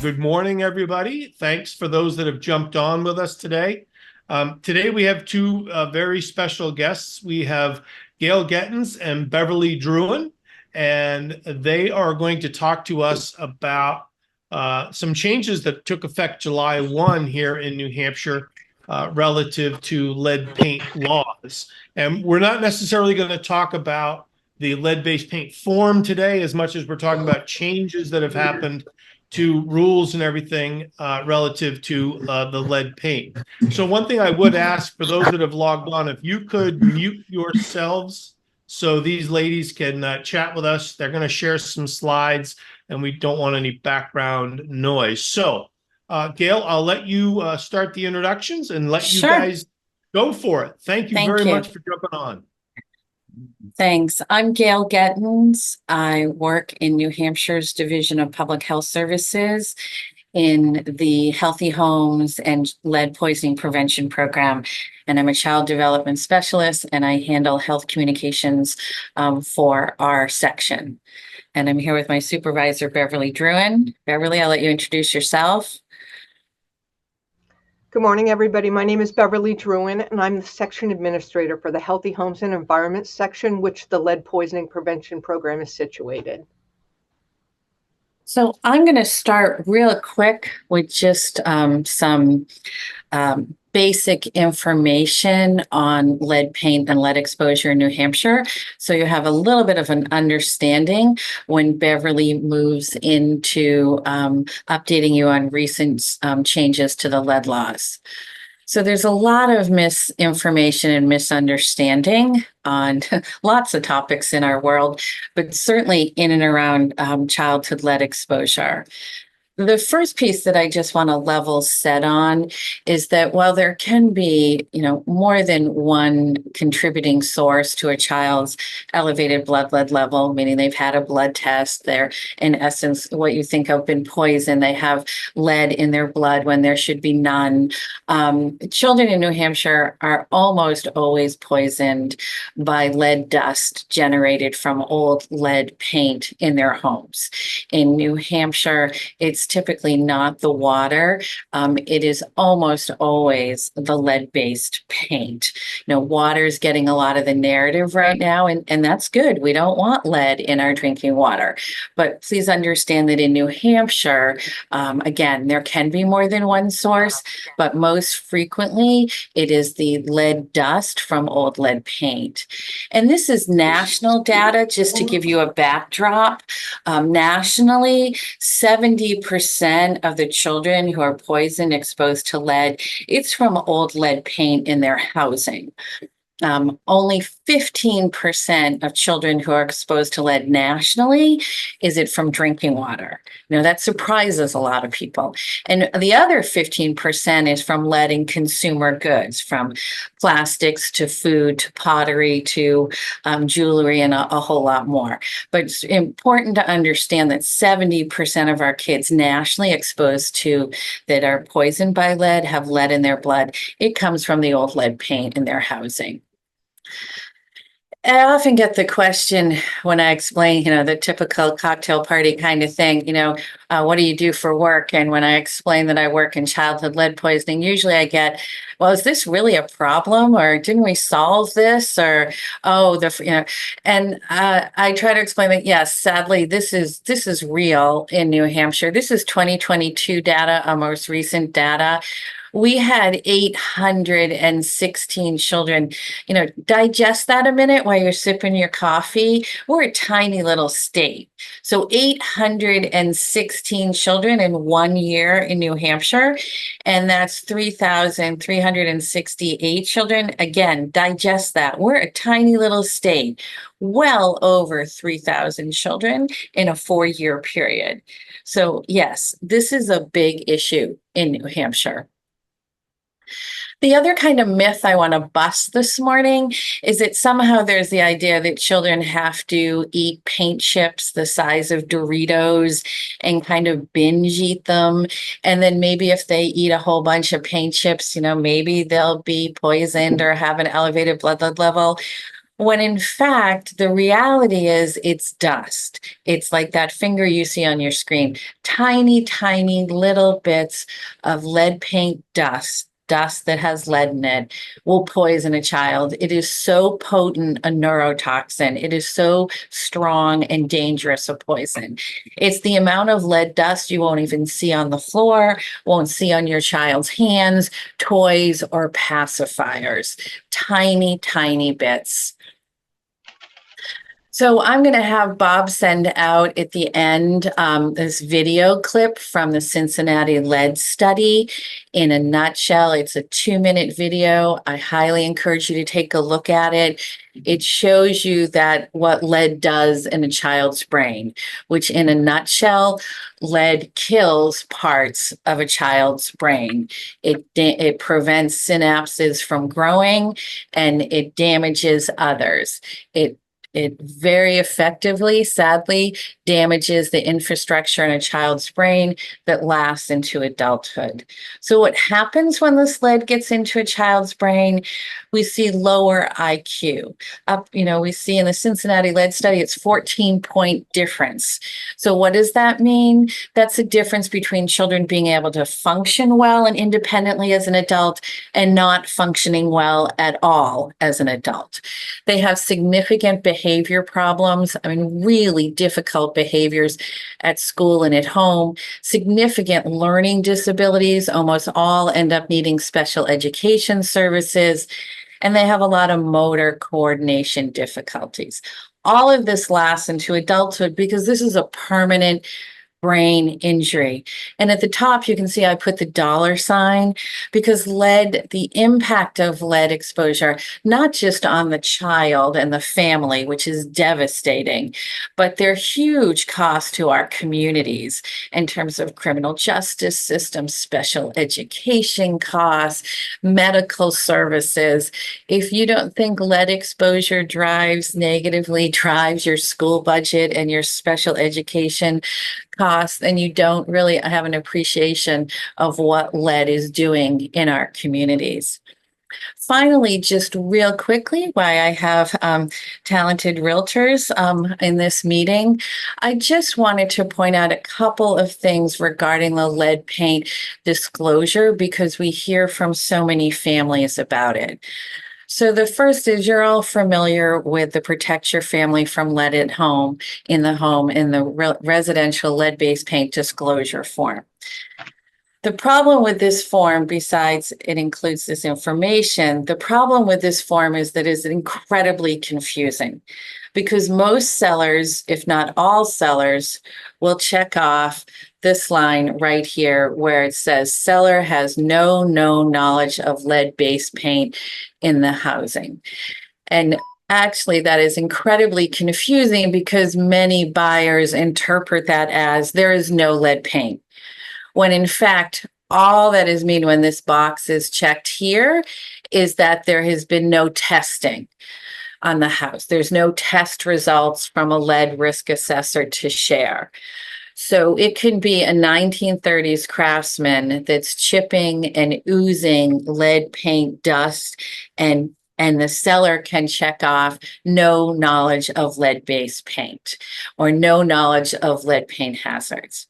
Good morning, everybody. Thanks for those that have jumped on with us today. Today we have two very special guests. We have Gail Gettens and Beverly Drouin, and they are going to talk to us about some changes that took effect July 1 here in New Hampshire relative to lead paint laws. And we're not necessarily going to talk about the lead-based paint form today as much as we're talking about changes that have happened to rules and everything relative to the lead paint. So one thing I would ask for those that have logged on, if you could mute yourselves so these ladies can chat with us. They're going to share some slides and we don't want any background noise. So Gail, I'll let you start the introductions and let you guys go for it. Thank you very much for jumping on. Thanks. I'm Gail Gettens. I work in New Hampshire's Division of Public Health Services in the Healthy Homes and Lead Poisoning Prevention Program. And I'm a child development specialist and I handle health communications for our section. And I'm here with my supervisor, Beverly Drouin. Beverly, I'll let you introduce yourself. Good morning, everybody. My name is Beverly Drouin, and I'm the section administrator for the Healthy Homes and Environment section, which the Lead Poisoning Prevention Program is situated. So I'm going to start real quick with just some basic information on lead paint and lead exposure in New Hampshire. So you have a little bit of an understanding when Beverly moves into updating you on recent changes to the lead laws. So there's a lot of misinformation and misunderstanding on lots of topics in our world, but certainly in and around childhood lead exposure. The first piece that I just want to level set on is that while there can be, more than one contributing source to a child's elevated blood lead level, meaning they've had a blood test, they're in essence what you think of been poison, they have lead in their blood when there should be none. Children in New Hampshire are almost always poisoned by lead dust generated from old lead paint in their homes. In New Hampshire, it's typically not the water. It is almost always the lead-based paint. Water is getting a lot of the narrative right now, and that's good. We don't want lead in our drinking water. But please understand that in New Hampshire, again, there can be more than one source, but most frequently it is the lead dust from old lead paint. And this is national data, just to give you a backdrop. Nationally, 70% of the children who are poisoned exposed to lead, it's from old lead paint in their housing. Only 15% of children who are exposed to lead nationally is it from drinking water. That surprises a lot of people. And the other 15% is from lead in consumer goods, from plastics to food to pottery to jewelry and a whole lot more. But it's important to understand that 70% of our kids nationally exposed to that are poisoned by lead have lead in their blood. It comes from the old lead paint in their housing. I often get the question when I explain, the typical cocktail party kind of thing, what do you do for work? And when I explain that I work in childhood lead poisoning, usually I get, well, is this really a problem? Or didn't we solve this? Or, and I try to explain that, yes, sadly, this is real in New Hampshire. This is 2022 data, our most recent data. We had 816 children. Digest that a minute while you're sipping your coffee. We're a tiny little state. So 816 children in 1 year in New Hampshire, and that's 3,368 children. Again, digest that. We're a tiny little state, well over 3,000 children in a 4-year period. So yes, this is a big issue in New Hampshire. The other kind of myth I want to bust this morning is that somehow there's the idea that children have to eat paint chips the size of Doritos and kind of binge eat them. And then maybe if they eat a whole bunch of paint chips, maybe they'll be poisoned or have an elevated blood lead level. When in fact, the reality is it's dust. It's like that finger you see on your screen, tiny, tiny little bits of lead paint dust, dust that has lead in it, will poison a child. It is so potent a neurotoxin. It is so strong and dangerous a poison. It's the amount of lead dust you won't even see on the floor, won't see on your child's hands, toys, or pacifiers. Tiny, tiny bits. So I'm going to have Bob send out at the end this video clip from the Cincinnati lead study. In a nutshell, it's a 2-minute video. I highly encourage you to take a look at it. It shows you that what lead does in a child's brain, which in a nutshell, lead kills parts of a child's brain. It prevents synapses from growing, and it damages others. It very effectively, sadly, damages the infrastructure in a child's brain that lasts into adulthood. So what happens when this lead gets into a child's brain? We see lower IQ. We see in the Cincinnati lead study, it's 14-point difference. So what does that mean? That's a difference between children being able to function well and independently as an adult and not functioning well at all as an adult. They have significant behavior problems, really difficult behaviors at school and at home, significant learning disabilities, almost all end up needing special education services, and they have a lot of motor coordination difficulties. All of this lasts into adulthood because this is a permanent brain injury. And at the top, you can see I put the $ because lead, the impact of lead exposure, not just on the child and the family, which is devastating, but they're huge costs to our communities in terms of criminal justice system, special education costs, medical services. If you don't think lead exposure negatively drives your school budget and your special education costs, and you don't really have an appreciation of what lead is doing in our communities. Finally, just real quickly, why I have talented realtors in this meeting, I just wanted to point out a couple of things regarding the lead paint disclosure because we hear from so many families about it. So the first is you're all familiar with the Protect Your Family from Lead at Home in the residential lead-based paint disclosure form. The problem with this form, besides it includes this information, the problem with this form is that it's incredibly confusing because most sellers, if not all sellers, will check off this line right here where it says seller has no known knowledge of lead-based paint in the housing. And actually, that is incredibly confusing because many buyers interpret that as there is no lead paint, when in fact, all that is mean when this box is checked here is that there has been no testing on the house. There's no test results from a lead risk assessor to share. So it could be a 1930s craftsman that's chipping and oozing lead paint dust, and the seller can check off no knowledge of lead-based paint or no knowledge of lead paint hazards.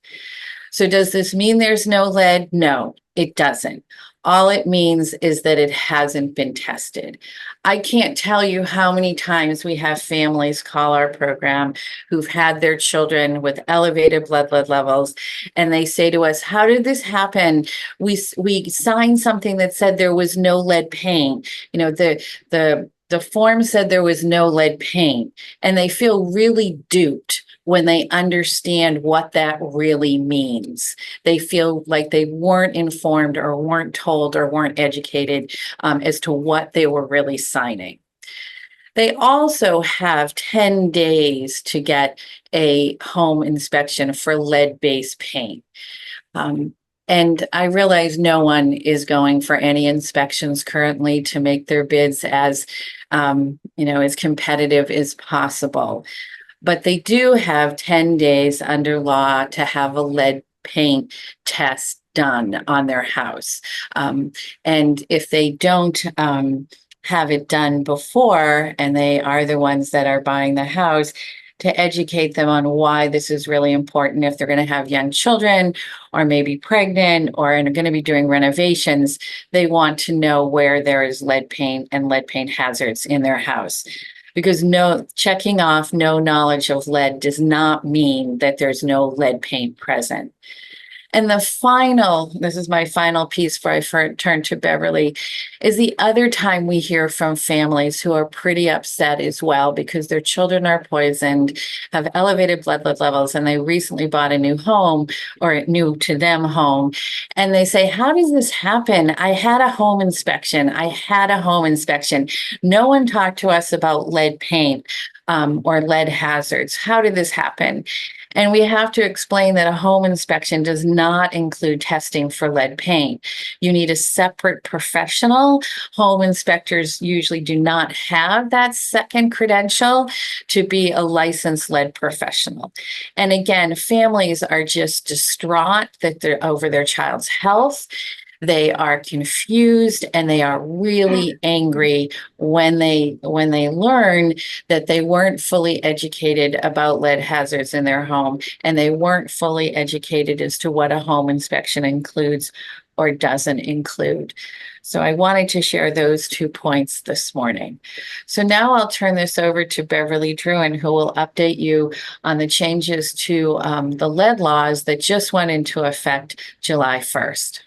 So does this mean there's no lead? No, it doesn't. All it means is that it hasn't been tested. I can't tell you how many times we have families call our program who've had their children with elevated blood lead levels, and they say to us, how did this happen? We signed something that said there was no lead paint. The form said there was no lead paint, and they feel really duped when they understand what that really means. They feel like they weren't informed or weren't told or weren't educated as to what they were really signing. They also have 10 days to get a home inspection for lead-based paint. And I realize no one is going for any inspections currently to make their bids as competitive as possible. But they do have 10 days under law to have a lead paint test done on their house. And if they don't have it done before, and they are the ones that are buying the house, to educate them on why this is really important if they're going to have young children or maybe pregnant or are going to be doing renovations. They want to know where there is lead paint and lead paint hazards in their house. Because checking off no knowledge of lead does not mean that there's no lead paint present. And this is my final piece before I turn to Beverly, is the other time we hear from families who are pretty upset as well because their children are poisoned, have elevated blood lead levels, and they recently bought a new home or new to them home. And they say, how does this happen? I had a home inspection. No one talked to us about lead paint or lead hazards. How did this happen? And we have to explain that a home inspection does not include testing for lead paint. You need a separate professional. Home inspectors usually do not have that second credential to be a licensed lead professional. And again, families are just distraught that they're over their child's health. They are confused and they are really angry when they learn that they weren't fully educated about lead hazards in their home, and they weren't fully educated as to what a home inspection includes or doesn't include. So I wanted to share those 2 points this morning. So now I'll turn this over to Beverly Drouin, who will update you on the changes to the lead laws that just went into effect July 1st.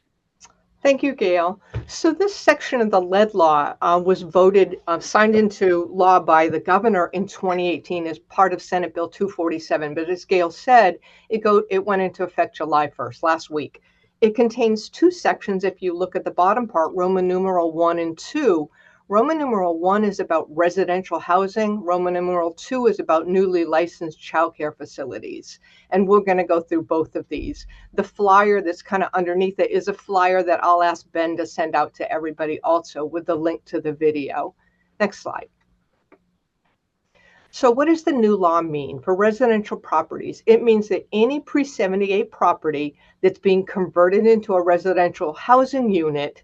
Thank you, Gail. So this section of the lead law was signed into law by the governor in 2018 as part of Senate Bill 247. But as Gail said, it went into effect July 1st, last week. It contains 2 sections. If you look at the bottom part, Roman numeral 1 and 2, Roman numeral 1 is about residential housing. Roman numeral 2 is about newly licensed childcare facilities. And we're going to go through both of these. The flyer that's kind of underneath it is a flyer that I'll ask Ben to send out to everybody also with the link to the video. Next slide. So what does the new law mean for residential properties? It means that any pre-78 property that's being converted into a residential housing unit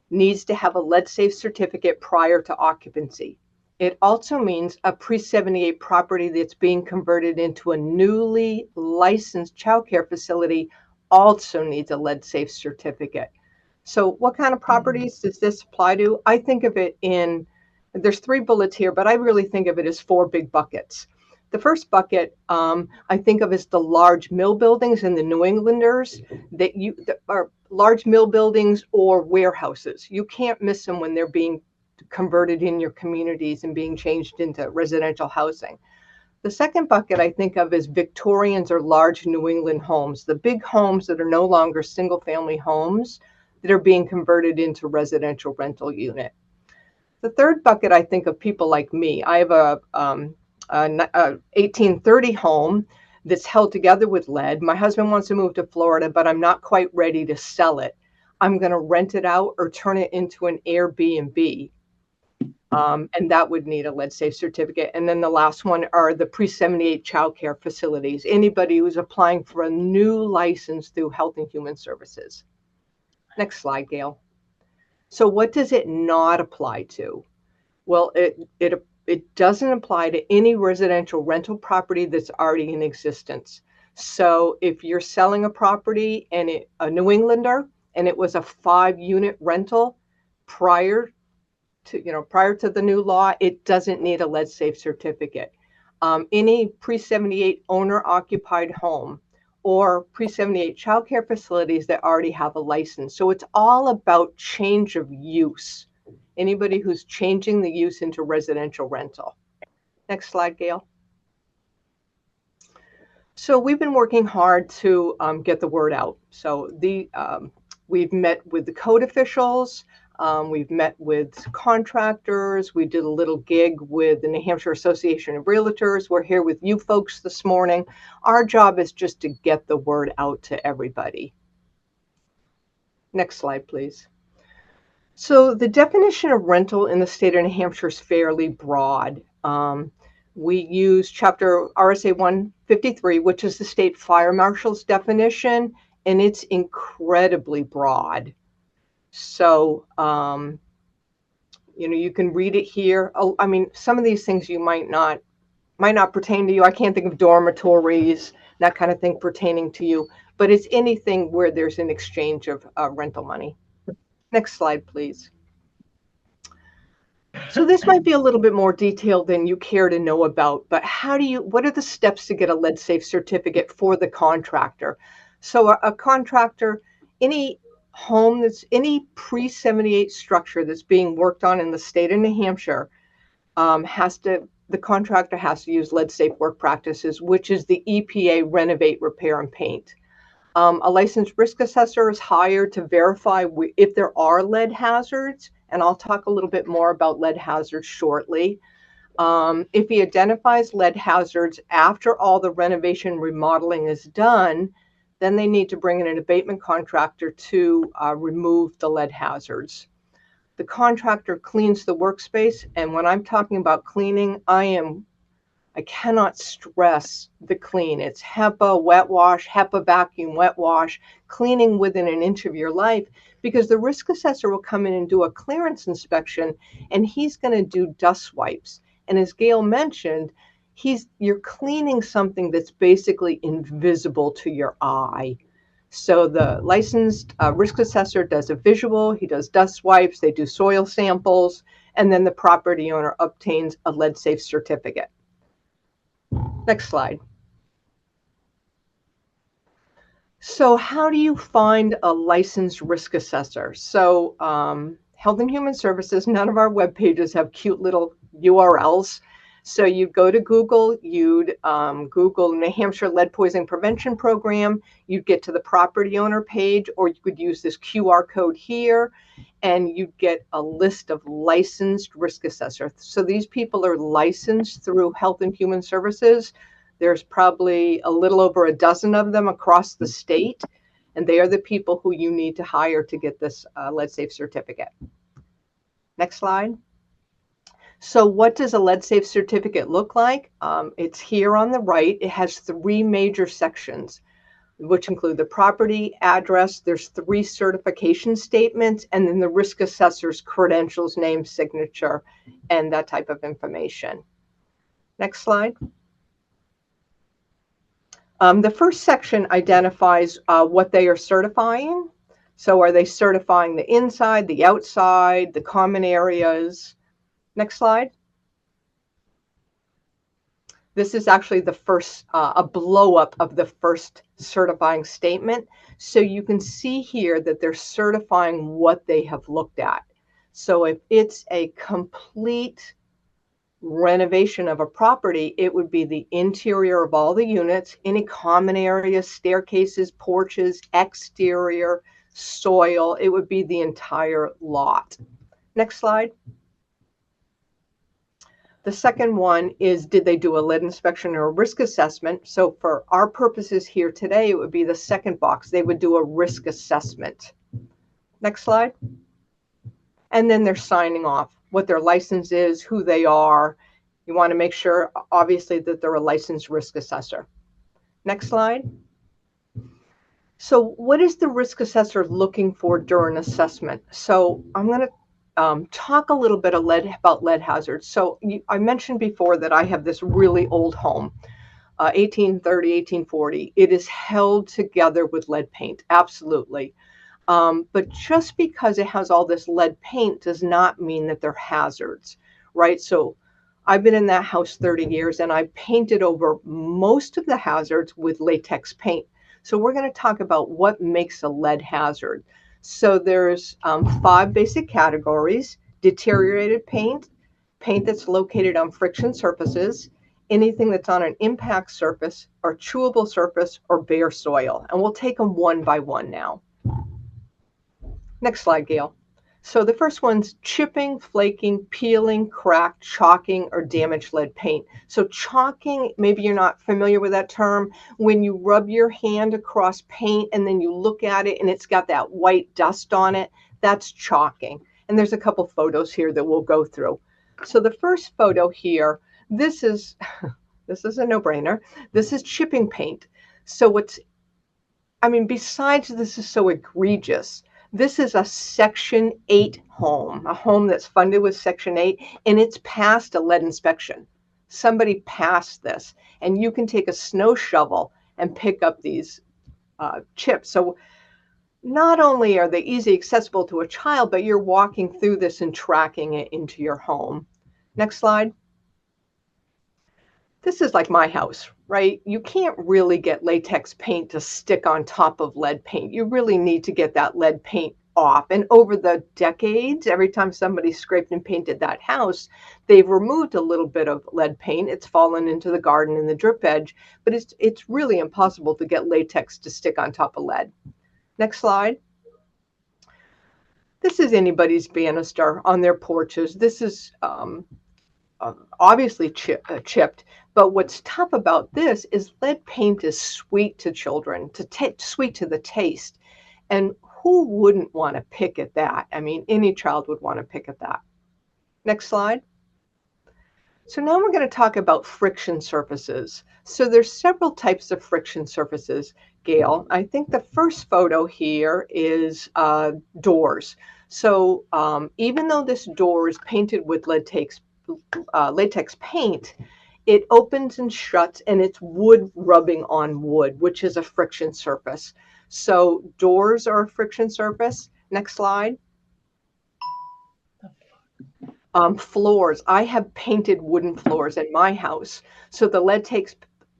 needs to have a lead-safe certificate prior to occupancy. It also means a pre-78 property that's being converted into a newly licensed childcare facility also needs a lead-safe certificate. So what kind of properties does this apply to? I think of it there's 3 bullets here, but I really think of it as 4 big buckets. The first bucket I think of as the large mill buildings in the New Englanders that are large mill buildings or warehouses. You can't miss them when they're being converted in your communities and being changed into residential housing. The second bucket I think of as Victorians or large New England homes, the big homes that are no longer single family homes that are being converted into residential rental unit. The third bucket I think of people like me. I have a 1830 home that's held together with lead. My husband wants to move to Florida, but I'm not quite ready to sell it. I'm going to rent it out or turn it into an Airbnb. And that would need a lead safe certificate. And then the last one are the pre-78 childcare facilities. Anybody who's applying for a new license through Health and Human Services. Next slide, Gail. So what does it not apply to? Well, it doesn't apply to any residential rental property that's already in existence. So if you're selling a property and a New Englander and it was a 5-unit rental prior to the new law, it doesn't need a lead safe certificate. Any pre-78 owner occupied home or pre-78 childcare facilities that already have a license. So it's all about change of use. Anybody who's changing the use into residential rental. Next slide, Gail. So we've been working hard to get the word out. So we've met with the code officials. We've met with contractors. We did a little gig with the New Hampshire Association of Realtors. We're here with you folks this morning. Our job is just to get the word out to everybody. Next slide, please. So the definition of rental in the state of New Hampshire is fairly broad. We use chapter RSA 153, which is the state fire marshal's definition, and it's incredibly broad. So You know, you can read it here. Oh, I mean, some of these things you might not pertain to you. I can't think of dormitories, that kind of thing pertaining to you, but it's anything where there's an exchange of rental money. Next slide, please. So this might be a little bit more detailed than you care to know about, but what are the steps to get a lead safe certificate for the contractor? So a contractor, any any pre-78 structure that's being worked on in the state of New Hampshire, the contractor has to use lead safe work practices, which is the EPA renovate, repair, and paint. A licensed risk assessor is hired to verify if there are lead hazards, and I'll talk a little bit more about lead hazards shortly. If he identifies lead hazards after all the renovation remodeling is done, then they need to bring in an abatement contractor to remove the lead hazards. The contractor cleans the workspace, and when I'm talking about cleaning, I cannot stress the clean. It's HEPA, wet wash, HEPA vacuum, wet wash, cleaning within an inch of your life, because the risk assessor will come in and do a clearance inspection, and he's going to do dust swipes. And as Gail mentioned, you're cleaning something that's basically invisible to your eye. So the licensed risk assessor does a visual, he does dust swipes, they do soil samples, and then the property owner obtains a lead safe certificate. Next slide. So how do you find a licensed risk assessor? So Health and Human Services, none of our web pages have cute little URLs. So you'd go to Google, you'd Google New Hampshire Lead Poisoning Prevention Program, you'd get to the property owner page, or you could use this QR code here, and you'd get a list of licensed risk assessors. So these people are licensed through Health and Human Services. There's probably a little over a dozen of them across the state, and they are the people who you need to hire to get this lead safe certificate. Next slide. So what does a lead safe certificate look like? It's here on the right. It has 3 major sections, which include the property address. There's 3 certification statements, and then the risk assessor's credentials, name, signature, and that type of information. Next slide. The first section identifies what they are certifying. So are they certifying the inside, the outside, the common areas? Next slide. This is actually the first, a blow up of the first certifying statement. So you can see here that they're certifying what they have looked at. So if it's a complete renovation of a property, it would be the interior of all the units, any common areas, staircases, porches, exterior, soil. It would be the entire lot. Next slide. The second one is, did they do a lead inspection or a risk assessment? So for our purposes here today, it would be the second box. They would do a risk assessment. Next slide. And then they're signing off what their license is, who they are. You want to make sure, obviously, that they're a licensed risk assessor. Next slide. So what is the risk assessor looking for during assessment? So I'm going to talk a little bit about lead hazards. So I mentioned before that I have this really old home, 1830, 1840. It is held together with lead paint, absolutely. But just because it has all this lead paint does not mean that they're hazards, right? So I've been in that house 30 years, and I painted over most of the hazards with latex paint. So we're going to talk about what makes a lead hazard. So there's 5 basic categories: deteriorated paint, paint that's located on friction surfaces, anything that's on an impact surface or chewable surface or bare soil. And we'll take them one by one now. Next slide, Gail. So the first one's chipping, flaking, peeling, cracked, chalking, or damaged lead paint. So chalking, maybe you're not familiar with that term. When you rub your hand across paint and then you look at it and it's got that white dust on it, that's chalking. And there's a couple photos here that we'll go through. So the first photo here, this is a no-brainer. This is chipping paint. So besides this is so egregious, This is a Section 8 home, a home that's funded with Section 8, and it's passed a lead inspection. Somebody passed this, and you can take a snow shovel and pick up these chips. So not only are they easily accessible to a child, but you're walking through this and tracking it into your home. Next slide. This is like my house, right? You can't really get latex paint to stick on top of lead paint. You really need to get that lead paint off. And over the decades, every time somebody scraped and painted that house, they've removed a little bit of lead paint. It's fallen into the garden and the drip edge, but it's really impossible to get latex to stick on top of lead. Next slide. This is anybody's banister on their porches. This is obviously chipped, but what's tough about this is lead paint is sweet to children, sweet to the taste. And who wouldn't want to pick at that? I mean, any child would want to pick at that. Next slide. So now we're going to talk about friction surfaces. So there's several types of friction surfaces, Gail. I think the first photo here is doors. So even though this door is painted with latex paint, it opens and shuts, and it's wood rubbing on wood, which is a friction surface. So doors are a friction surface. Next slide. Floors. I have painted wooden floors in my house. So the latex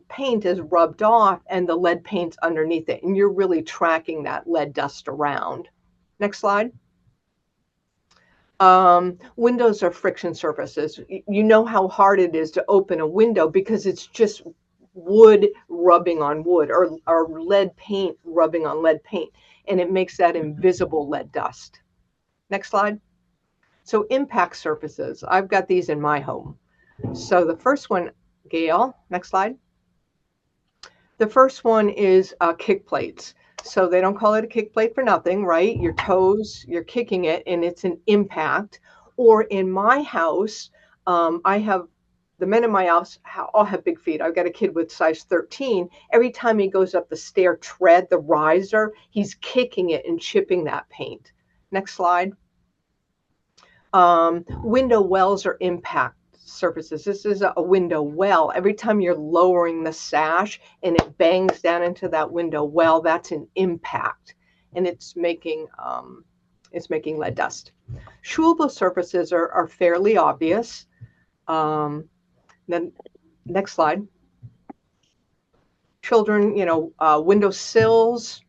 paint is rubbed off and the lead paint's underneath it, and you're really tracking that lead dust around. Next slide. Windows are friction surfaces. You know how hard it is to open a window because it's just wood rubbing on wood, or lead paint rubbing on lead paint, and it makes that invisible lead dust. Next slide. So impact surfaces. I've got these in my home. So the first one, Gail, next slide. The first one is kick plates. So they don't call it a kick plate for nothing, right? Your toes, you're kicking it, and it's an impact. Or in my house, I have the men in my house all have big feet. I've got a kid with size 13. Every time he goes up the stair tread, the riser, he's kicking it and chipping that paint. Next slide. Window wells are impact surfaces. This is a window well. Every time you're lowering the sash and it bangs down into that window well, that's an impact, and it's making lead dust. Chewable surfaces are fairly obvious. Then next slide. Children, window sills,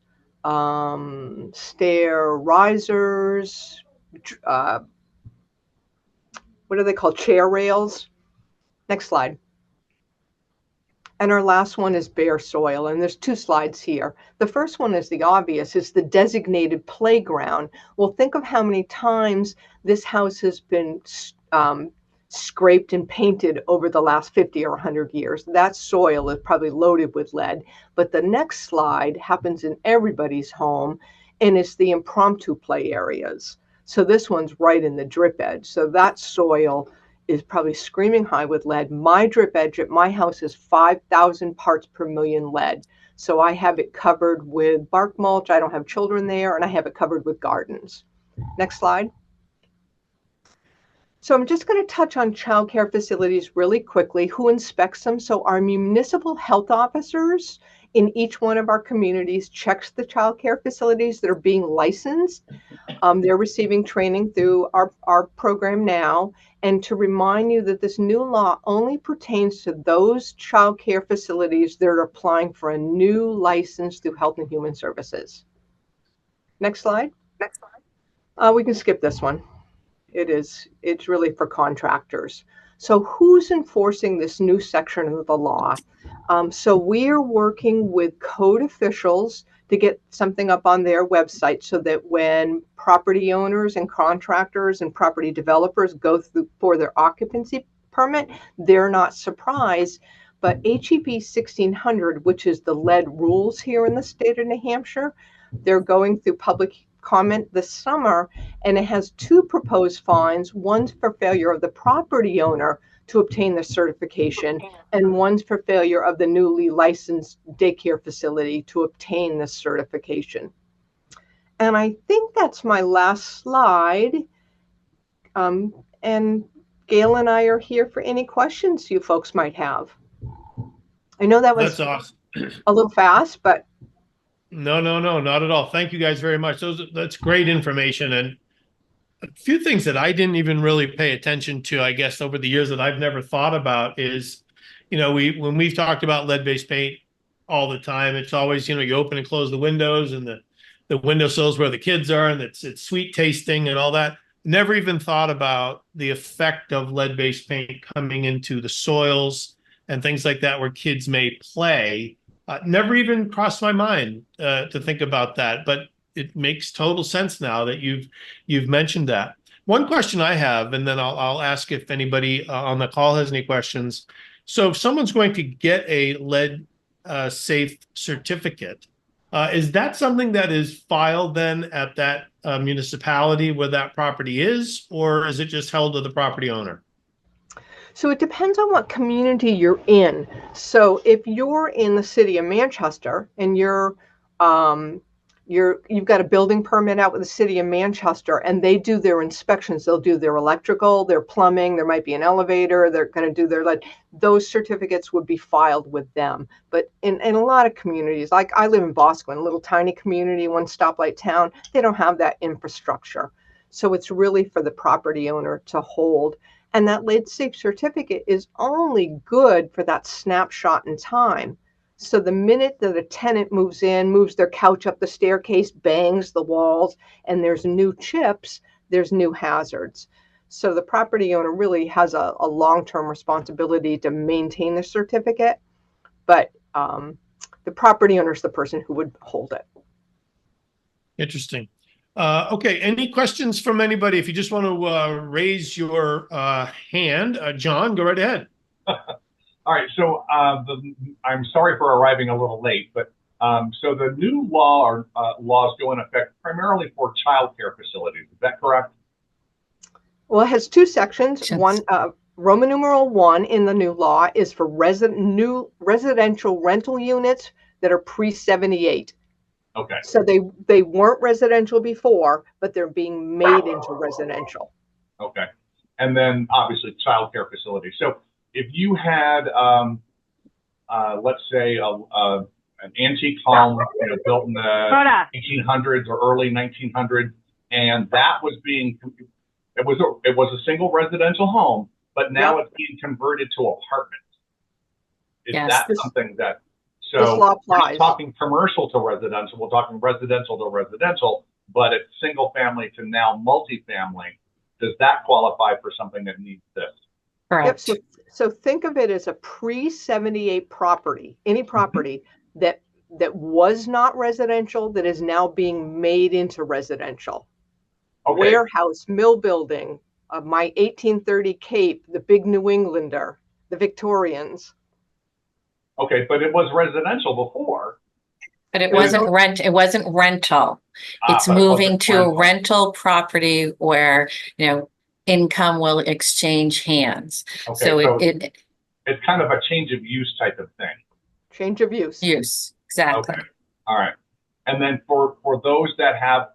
stair risers, what are they called? Chair rails. Next slide. And our last one is bare soil. And there's two slides here. The first one is the obvious. It's the designated playground. Well, think of how many times this house has been scraped and painted over the last 50 or 100 years. That soil is probably loaded with lead. But the next slide happens in everybody's home, and it's the impromptu play areas. So this one's right in the drip edge. So that soil is probably screaming high with lead. My drip edge at my house is 5,000 parts per million lead. So I have it covered with bark mulch. I don't have children there, and I have it covered with gardens. Next slide. So I'm just going to touch on child care facilities really quickly. Who inspects them? So our municipal health officers in each one of our communities checks the child care facilities that are being licensed. They're receiving training through our program now. And to remind you that this new law only pertains to those child care facilities that are applying for a new license through Health and Human Services. Next slide. Next slide. We can skip this one. It's really for contractors. So who's enforcing this new section of the law? So we're working with code officials to get something up on their website so that when property owners and contractors and property developers go through for their occupancy permit, they're not surprised. But HEB 1600, which is the lead rules here in the state of New Hampshire, they're going through public comment this summer, and it has two proposed fines. One's for failure of the property owner to obtain the certification, and one's for failure of the newly licensed daycare facility to obtain the certification. And I think that's my last slide. And Gail and I are here for any questions you folks might have. I know that was That's awesome. a little fast, but No, not at all. Thank you guys very much. That's great information. And a few things that I didn't even really pay attention to, I guess, over the years that I've never thought about is, when we've talked about lead-based paint all the time, it's always, you open and close the windows and the windowsills where the kids are, and it's sweet tasting and all that. Never even thought about the effect of lead-based paint coming into the soils and things like that where kids may play. Never even crossed my mind to think about that, but it makes total sense now that you've mentioned that. One question I have, and then I'll ask if anybody on the call has any questions. So if someone's going to get a lead safe certificate, is that something that is filed then at that municipality where that property is, or is it just held to the property owner? so it depends on what community you're in. So if you're in the city of Manchester and you've got a building permit out with the city of Manchester and they do their inspections, they'll do their electrical, their plumbing, there might be an elevator, they're going to do their lead. Those certificates would be filed with them. But in a lot of communities, like I live in Boston, a little tiny community, one stoplight town, they don't have that infrastructure. So it's really for the property owner to hold. And that lead safe certificate is only good for that snapshot in time. So the minute that a tenant moves in, moves their couch up the staircase, bangs the walls, and there's new chips, there's new hazards. So the property owner really has a long-term responsibility to maintain the certificate, but the property owner is the person who would hold it. Interesting. Okay, any questions from anybody? If you just want to raise your hand, John, go right ahead. All right, so I'm sorry for arriving a little late, but so the new law or laws go in effect primarily for childcare facilities. Is that correct? Well, it has two sections. One, Roman numeral 1 in the new law is for new residential rental units that are pre-78. Okay. So they weren't residential before, but they're being made into residential. Okay. And then obviously childcare facilities. So if you had, let's say, an antique home built in the 1800s or early 1900s, and that was it was a single residential home, but now it's being converted to apartments. Is that something that? So this law applies. We're not talking commercial to residential, we're talking residential to residential, but it's single family to now multifamily. Does that qualify for something that needs this? Correct. Yep. So think of it as a pre-78 property, any property that was not residential that is now being made into residential. Okay. Warehouse, mill building, my 1830 Cape, the big New Englander, the Victorians. Okay, but it was residential before. But it wasn't rental. It's moving to a rental property where, income will exchange hands. Okay, so it's kind of a change of use type of thing. Change of use. Use, exactly. Okay. All right. And then for those that have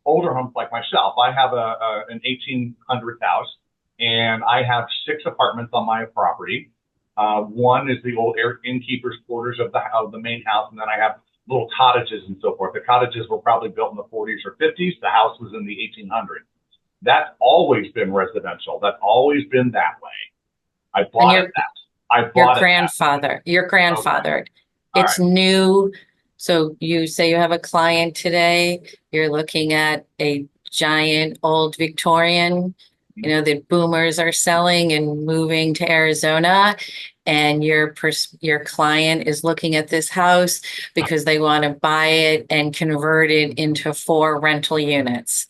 older homes like myself, I have an 1800 house, and I have 6 apartments on my property. One is the old innkeeper's quarters of the main house, and then I have little cottages and so forth. The cottages were probably built in the 40s or 50s. The house was in the 1800s. That's always been residential. That's always been that way. I bought it that. Your grandfather. Okay. It's right. New. So you say you have a client today, you're looking at a giant old Victorian, that boomers are selling and moving to Arizona, and your client is looking at this house because they want to buy it and convert it into 4 rental units.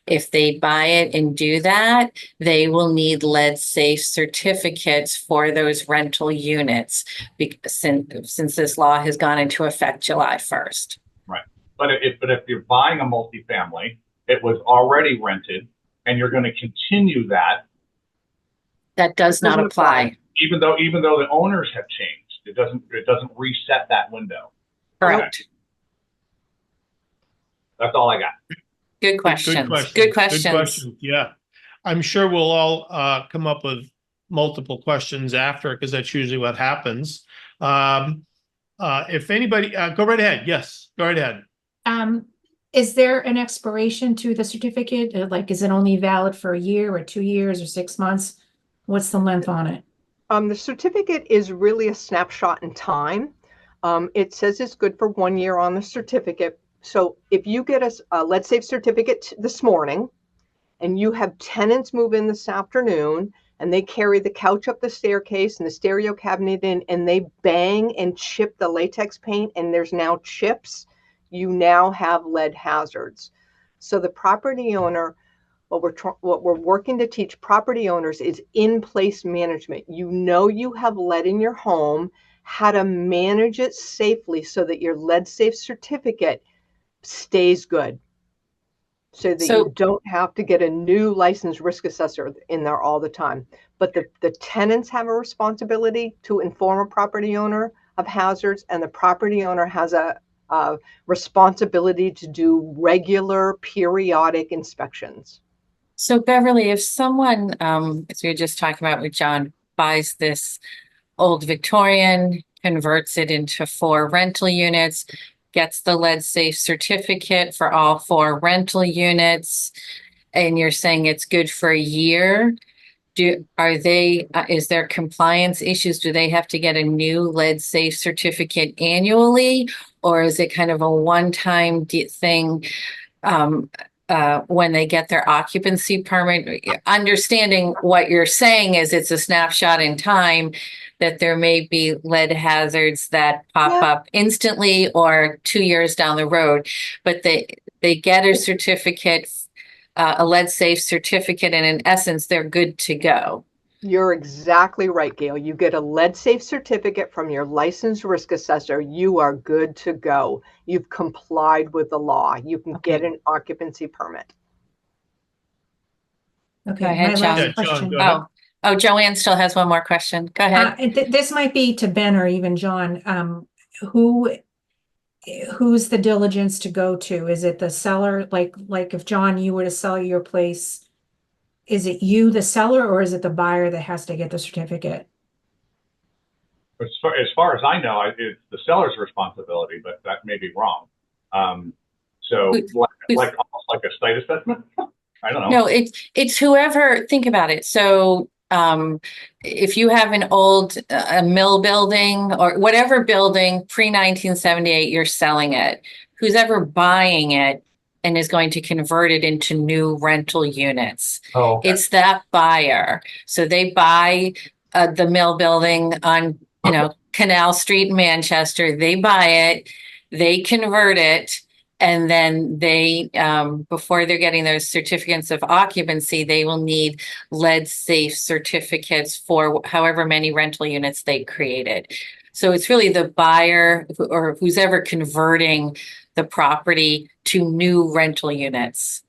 If they buy it and do that, they will need lead safe certificates for those rental units since this law has gone into effect July 1st. Right. But if you're buying a multifamily, it was already rented, and you're going to continue that. That does not apply. Even though the owners have changed, it doesn't reset that window. Correct. That's all I got. Good Good questions. questions. Good Good questions. questions. Yeah. I'm sure we'll all come up with multiple questions after, because that's usually what happens. If anybody, go right ahead. Yes, go right ahead. Is there an expiration to the certificate? Like, is it only valid for a year or 2 years or 6 months? What's the length on it? The certificate is really a snapshot in time. It says it's good for 1 year on the certificate. So if you get a lead safe certificate this morning and you have tenants move in this afternoon and they carry the couch up the staircase and the stereo cabinet in and they bang and chip the latex paint and there's now chips, you now have lead hazards. So the property owner, what we're working to teach property owners is in-place management. You know you have lead in your home, how to manage it safely so that your lead safe certificate stays good, so that you don't have to get a new licensed risk assessor in there all the time. But the tenants have a responsibility to inform a property owner of hazards, and the property owner has a responsibility to do regular periodic inspections. So Beverly, if someone, as we were just talking about with John, buys this old Victorian, converts it into 4 rental units, gets the lead safe certificate for all 4 rental units, and you're saying it's good for a year, is there compliance issues? Do they have to get a new lead safe certificate annually, or is it kind of a one-time thing when they get their occupancy permit? Understanding what you're saying is it's a snapshot in time, that there may be lead hazards that pop up instantly or 2 years down the road, but they get a certificate, a lead safe certificate, and in essence, they're good to go. You're exactly right, Gail. You get a lead safe certificate from your licensed risk assessor. You are good to go. You've complied with the law. You can get an occupancy permit. Okay, Go ahead, my John. last question. Go ahead. Oh, Joanne still has one more question. Go ahead. This might be to Ben or even John. Who's the diligence to go to? Is it the seller? Like if John, you were to sell your place, is it you, the seller, or is it the buyer that has to get the certificate? As far as I know, it's the seller's responsibility, but that may be wrong. So like almost like a site assessment? I don't know. No, it's whoever, think about it. So if you have an old mill building or whatever building pre-1978, you're selling it. Who's ever buying it and is going to convert it into new rental units. Oh, okay. It's that buyer. So they buy the mill building on, Canal Street in Manchester. They buy it, they convert it, and then they, before they're getting those certificates of occupancy, they will need lead safe certificates for however many rental units they created. So it's really the buyer or who's ever converting the property to new rental units.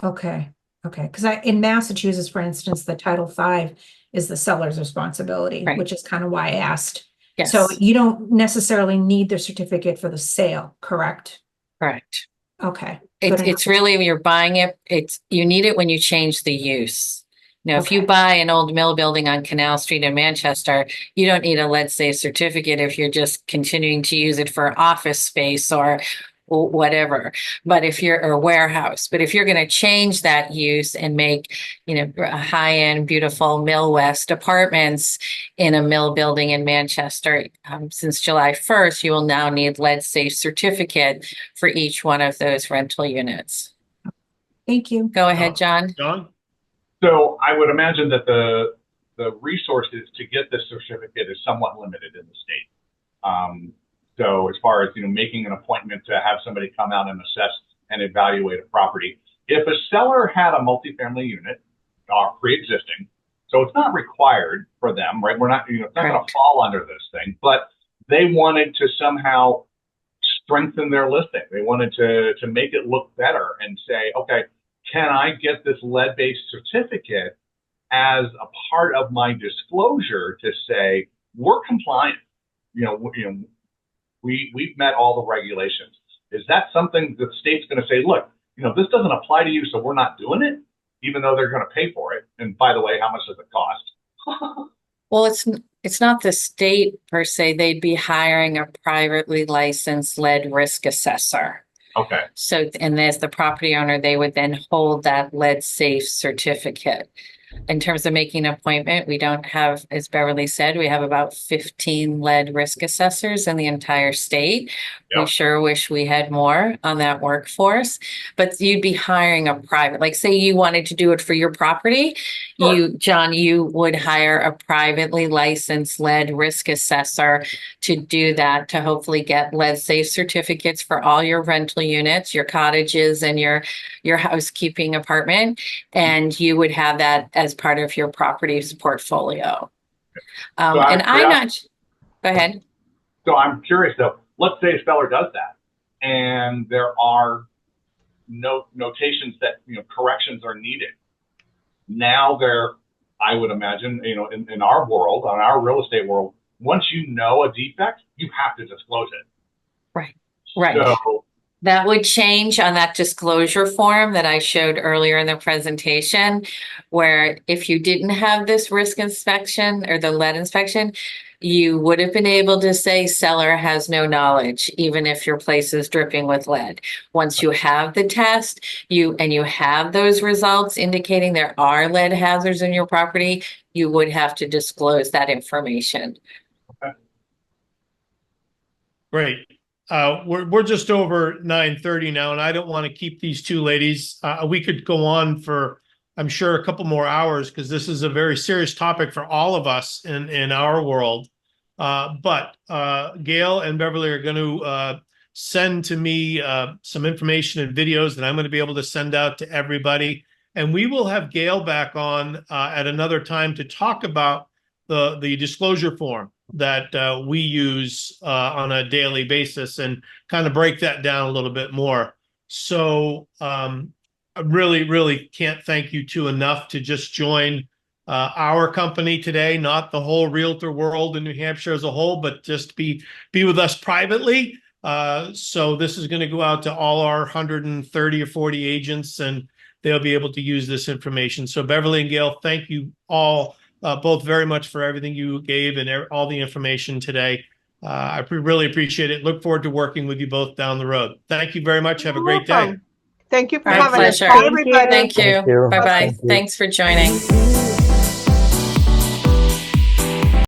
Okay. Because in Massachusetts, for instance, the Title V is the seller's responsibility, Right. which is kind of why I asked. Yes. So you don't necessarily need the certificate for the sale, correct? Correct. Okay. It's really when you're buying it, you need it when you change the use. Now, if you buy an old mill building on Canal Street in Manchester, you don't need a lead safe certificate if you're just continuing to use it for office space or whatever. But if you're a warehouse, but if you're going to change that use and make, high-end, beautiful Mill West apartments in a mill building in Manchester, since July 1st, you will now need lead safe certificate for each one of those rental units. Thank you. Go ahead, John. John? So I would imagine that the resources to get this certificate is somewhat limited in the state. So as far as, making an appointment to have somebody come out and assess and evaluate a property, if a seller had a multifamily unit pre-existing, so it's not required for them, right? We're not, it's not going to fall under this thing, but they wanted to somehow strengthen their listing. They wanted to make it look better and say, okay, can I get this lead-based certificate as a part of my disclosure to say we're compliant? We've met all the regulations. Is that something the state's going to say, look, this doesn't apply to you, so we're not doing it, even though they're going to pay for it? And by the way, how much does it cost? Well, it's not the state per se. They'd be hiring a privately licensed lead risk assessor. Okay. So, and as the property owner, they would then hold that lead safe certificate. In terms of making an appointment, we don't have, as Beverly said, we have about 15 lead risk assessors in the entire state. Yep. We sure wish we had more on that workforce, but you'd be hiring a private, like say you wanted to do it for your property, Sure. John, you would hire a privately licensed lead risk assessor to do that, to hopefully get lead safe certificates for all your rental units, your cottages, and your housekeeping apartment. And you would have that as part of your property's portfolio. So And I'm not, go ahead. So I'm curious though, let's say a seller does that and there are notations that, corrections are needed. Now I would imagine, in our world, on our real estate world, once you know a defect, you have to disclose it. Right. Right. So, that would change on that disclosure form that I showed earlier in the presentation, where if you didn't have this risk inspection or the lead inspection, you would have been able to say seller has no knowledge, even if your place is dripping with lead. Once you have the test, you have those results indicating there are lead hazards in your property, you would have to disclose that information. okay. Great. We're just over 9:30 now, and I don't want to keep these two ladies. We could go on for, I'm sure, a couple more hours because this is a very serious topic for all of us in our world. But Gail and Beverly are going to send to me some information and videos that I'm going to be able to send out to everybody. And we will have Gail back on at another time to talk about the disclosure form that we use on a daily basis and kind of break that down a little bit more. So I really can't thank you two enough to just join our company today, not the whole realtor world in New Hampshire as a whole, but just be with us privately. So this is going to go out to all our 130 or 40 agents, and they'll be able to use this information. So Beverly and Gail, thank you all both very much for everything you gave and all the information today. I really appreciate it. Look forward to working with you both down the road. Thank you very much. Have a great day. Thank you for My having us. pleasure. Bye, everybody. Thank you. Thank you. Bye-bye. Thank you. Thanks for joining.